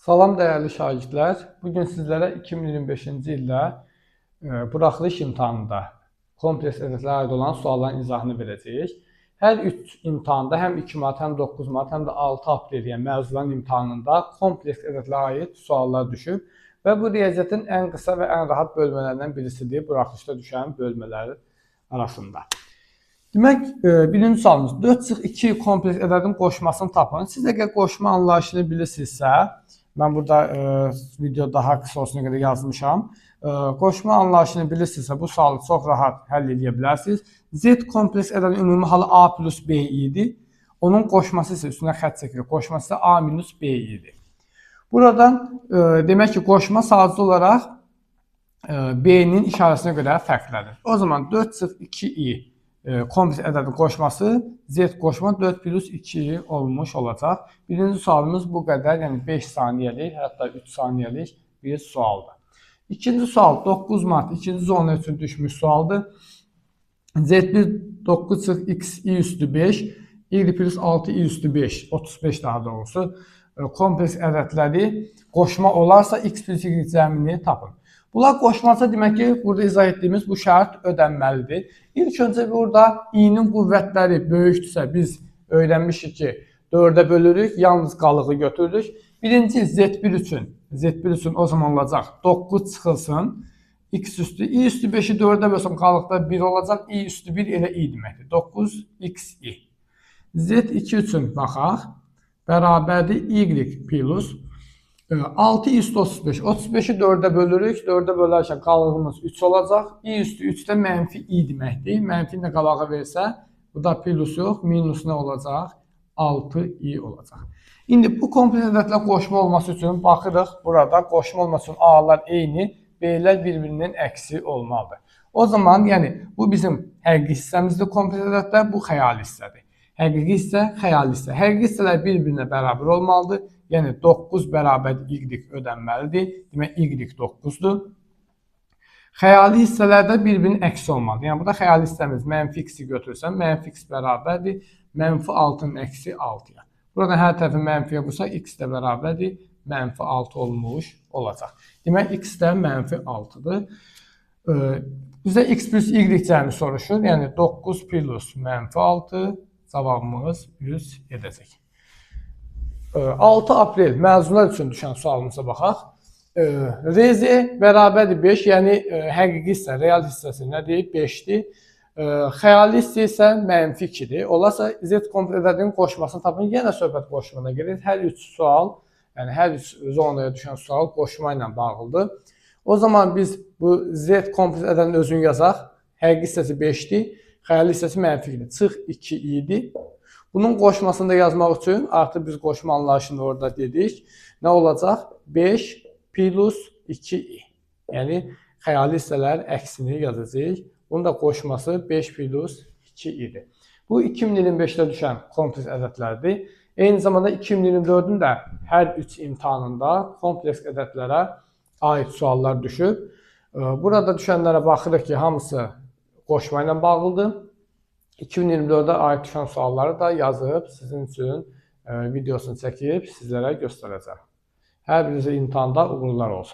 Salam dəyərli şagirdlər. Bugün sizlərə 2025-ci ildə buraxılış imtahanında kompleks ədədlərə aid olan sualların izahını verəcəyik. Hər üç imtahanda həm 2 mart, həm 9 mart, həm də 6 aprel yəni məzunların imtahanında kompleks ədədlərə aid suallar düşüb və bu riyaziyyatın ən qısa və ən rahat bölmələrindən birisidir buraxılışda düşən bölmələr arasında. Demək, birinci sualımız 4/2 kompleks ədədin qoşmasını tapın. Siz əgər qoşma anlayışını bilirsinizsə, mən burada video daha qısa olsun qədər yazmışam. Qoşma anlayışını bilirsinizsə, bu sualı çox rahat həll edə bilərsiniz. Z kompleks ədədin ümumi halı A plus B idi. Onun qoşması isə üstünə xətt çəkilir. Qoşması isə A minus B idi. Buradan demək ki, qoşma sadəcə olaraq B-nin işarəsinə görə fərqlənir. O zaman 4/2i kompleks ədədin qoşması Z qoşma 4 plus 2 olmuş olacaq. Birinci sualımız bu qədər, yəni 5 saniyəlik, hətta 3 saniyəlik bir sualdır. İkinci sual 9 mart 2-ci zona üçün düşmüş sualdır. Z1 9/x i üstü 5, y plus 6 i üstü 5, 35 daha doğrusu kompleks ədədləri qoşma olarsa x plus y cəmini tapın. Bunlar qoşması demək ki, burada izah etdiyimiz bu şərt ödənməlidir. İlk öncə burada i-nin qüvvətləri böyükdürsə biz öyrənmişik ki, 4-ə bölürük, yalnız qalığı götürürük. Birinci Z1 üçün o zaman olacaq 9 çıxılsın, x üstü, i üstü 5-i 4-ə bölsəm qalıqda 1 olacaq, i üstü 1 elə i deməkdir. 9xi. Z2 üçün baxaq, bərabərdir y plus 6 i üstü 35. 35-i 4-ə bölürük. 4-ə bölərkən qalığımız 3 olacaq. i üstü 3-də mənfi i deməkdir. Mənfi ilə qalağa versə, bu da plus yox, minus nə olacaq? 6i olacaq. İndi bu kompleks ədədlər qoşma olması üçün baxırıq. Burada qoşma olması üçün A-lar eyni, B-lər bir-birinin əksi olmalıdır. O zaman, yəni, bu bizim həqiqi hissəmizdir kompleks ədədlər, bu xəyali hissədir. Həqiqi hissə, xəyali hissə. Həqiqi hissələr bir-birinə bərabər olmalıdır. Yəni 9 bərabər y ödənməlidir. Demək, y 9-dur. Xəyali hissələrdə bir-birinin əksi olmalıdır. Yəni, burada xəyali hissəmiz mənfi x-i götürürsən, mənfi x bərabərdir. Mənfi 6-nın əksi 6-ya. Burada hər tərəfi mənfiyə vursa, x də bərabərdir. Mənfi 6 olmuş olacaq. Demək, x də mənfi 6-dır. Bizə x plus y cəmi soruşur. Yəni, 9 plus mənfi 6 cavabımız 100 edəcək. 6 aprel məzunlar üçün düşən sualımıza baxaq. RZ bərabərdir 5, yəni həqiqi hissə, real hissəsi nədir? 5-dir. Xəyali hissə isə mənfi 2-dir. Olarsa Z kompleks ədədinin qoşmasını tapın. Yenə söhbət qoşmana gelir. Hər üç sual, yəni hər üç zonaya düşən sual qoşma ilə bağlıdır. O zaman biz bu Z kompleks ədədinin özünü yazaq. Həqiqi hissəsi 5-dir. Xəyali hissəsi mənfi 2-dir. Çıx 2 idi. Bunun qoşmasını da yazmaq üçün artıq biz qoşma anlayışını orada dedik. Nə olacaq? 5 plus 2i. Yəni, xəyali hissələr əksini yazacaq. Bunun da qoşması 5 plus 2 idi. Bu 2025-də düşən kompleks ədədlərdir. Eyni zamanda 2024-ün də hər üç imtahanında kompleks ədədlərə aid suallar düşüb. Burada düşənlərə baxırıq ki, hamısı qoşma ilə bağlıdır. 2024-də aid düşən sualları da yazıb sizin üçün videosunu çəkib sizlərə göstərəcəm. Hər birinizə imtahanda uğurlar olsun.